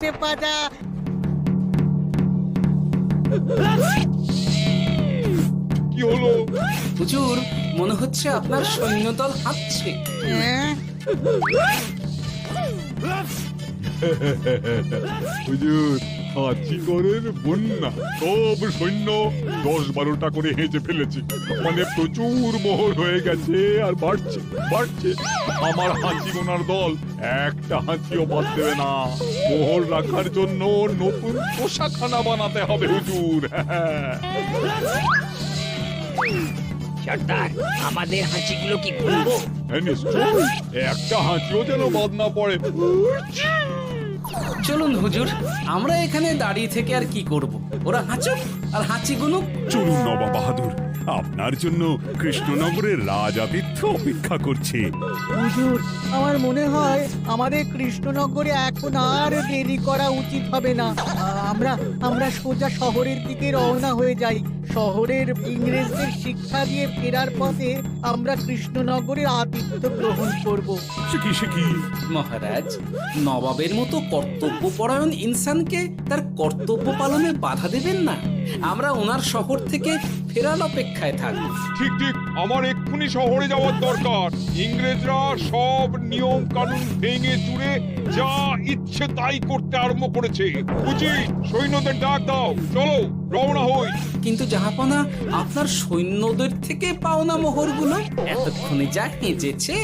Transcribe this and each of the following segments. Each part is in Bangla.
পাজা। কি হলো? হুজুর, মনে হচ্ছে আপনার সৈন্যদল হাঁটছে। হ্যাঁ? হুজুর, হাঁচিকরের বন্যা সব সৈন্য 10-12টা করে হেঁচে ফেলেছে। মানে প্রচুর মোহর হয়ে গেছে আর বাড়ছে বাড়ছে। আমার হাঁচি গোনার দল একটা হাঁচিও বাদ দেবে না। মোহর রাখার জন্য নতুন পোশাকখানা বানাতে হবে হুজুর। সর্দার, আমাদের হাঁচিগুলো কি খুলবো? হ্যাঁ, নিশ্চয়ই। একটা হাঁচিও যেন বাদ না পড়ে। চলুন হুজুর, আমরা এখানে দাঁড়িয়ে থেকে আর কি করব? ওরা হাঁচুক আর হাঁচি গুনুক। চলুন নবাব বাহাদুর, আপনার জন্য কৃষ্ণনগরের রাজাতিথ্য অপেক্ষা করছে। হুজুর, আমার মনে হয় আমাদের কৃষ্ণনগরে এখন আর দেরি করা উচিত হবে না। আমরা আমরা সোজা শহরের দিকে রওনা হয়ে যাই। শহরের ইংরেজদের শিক্ষা দিয়ে ফেরার পথে আমরা কৃষ্ণনগরের আতিথ্য গ্রহণ করব। সে কি মহারাজ, নবাবের মতো কর্তব্যপরায়ণ ইনসানকে তার কর্তব্য পালনে বাধা দেবেন না। আমরা ওনার শহর থেকে ফেরার অপেক্ষায় থাকবো। ঠিক ঠিক, আমার এক্ষুনি শহরে যাওয়ার দরকার। ইংরেজরা সব নিয়ম কানুন ভেঙে চুরে যা ইচ্ছে তাই করতে আরম্ভ করেছে। উচিত সৈন্যদের ডাক দাও, চলো রওনা হই। কিন্তু জাহাপনা, আপনার সৈন্যদের থেকে পাওনা মোহরগুলো এতক্ষণে যা হেঁচেছে,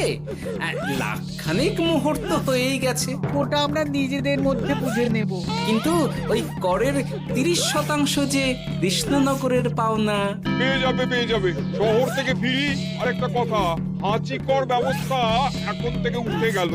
লাখখানেক মোহর তো হয়েই গেছে। ওটা আমরা নিজেদের মধ্যে বুঝে নেব। কিন্তু ওই করের 30% যে কৃষ্ণনগরের পাওনা। পেয়ে যাবে পেয়ে যাবে। শহর থেকে ফিরি। আরেকটা কথা, হাঁচিকর ব্যবস্থা এখন থেকে উঠে গেল।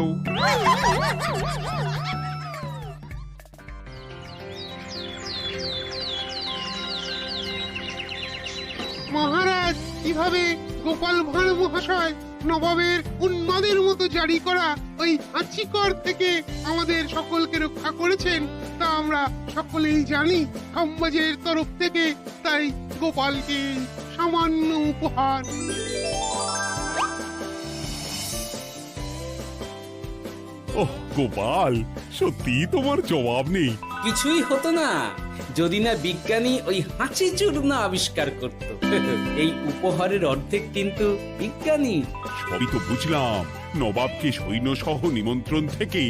মহারাজ, কিভাবে গোপাল ভাঁড় মহাশয় নবাবের উন্মাদের মতো জারি করা ওই হাঁচিকর থেকে আমাদের সকলকে রক্ষা করেছেন তা আমরা সকলেই জানি। খাম্বাজের তরফ থেকে তাই গোপালকে সামান্য উপহার। ওহ গোপাল, সত্যি তোমার জবাব নেই। কিছুই হতো না যদি না বিজ্ঞানী ওই হাঁচি চূর্ণ আবিষ্কার করত। এই উপহারের অর্ধেক কিন্তু বিজ্ঞানী। সবই তো বুঝলাম, নবাবকে সৈন্য সহ নিমন্ত্রণ থেকে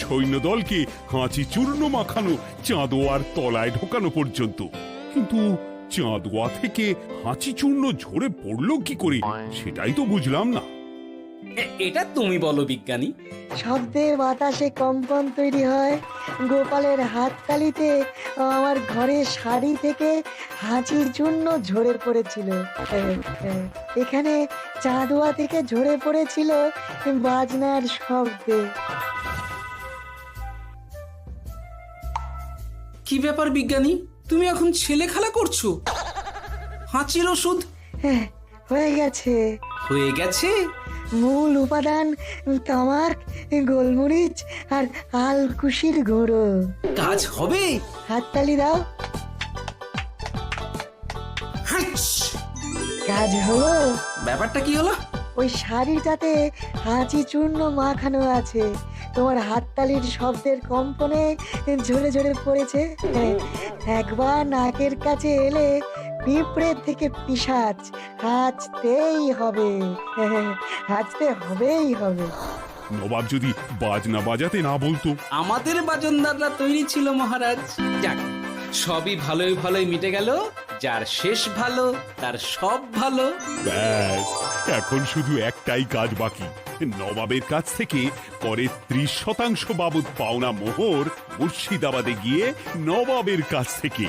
সৈন্যদলকে হাঁচি চূর্ণ মাখানো, চাঁদোয়ার তলায় ঢোকানো পর্যন্ত। কিন্তু চাঁদোয়া থেকে হাঁচি চূর্ণ ঝরে পড়লো কি করে, সেটাই তো বুঝলাম না। এটা তুমি বলো বিজ্ঞানী। শব্দের বাতাসে কম্পন তৈরি হয়। গোপালের হাততালিতে আমার ঘরের শাড়ি থেকে হাঁচির চূর্ণ ঝরে পড়েছিল। এখানে চাঁদোয়া থেকে ঝরে পড়েছিল বাজনার শব্দে। কি ব্যাপার বিজ্ঞানী, তুমি এখন ছেলে খেলা করছো? হাঁচির ওষুধ হয়ে গেছে। হয়ে গেছে? মূল উপাদান তামাক, গোলমরিচ আর আলকুশির গুঁড়ো। কাজ হবে? হাততালি দাও। হাঁচ! কাজ হলো। ব্যাপারটা কি হলো? ওই শাড়িটাতে হাঁচি চূর্ণ মাখানো আছে। তোমার হাততালির শব্দের কম্পনে ঝরে ঝরে পড়েছে। একবার নাকের কাছে এলে পিঁপড়ের থেকে পিশাচ হাঁচতেই হবে। হাঁচতে হবেই হবে। নবাব যদি বাজনা বাজাতে না বলতো। আমাদের বাজনদাররা তৈরি ছিল মহারাজ। যাক, সবই ভালোই ভালোই মিটে গেল। যার শেষ ভালো তার সব ভালো। ব্যাস, এখন শুধু একটাই কাজ বাকি। নবাবের কাছ থেকে করের 30% বাবদ পাওনা মোহর মুর্শিদাবাদে গিয়ে নবাবের কাছ থেকে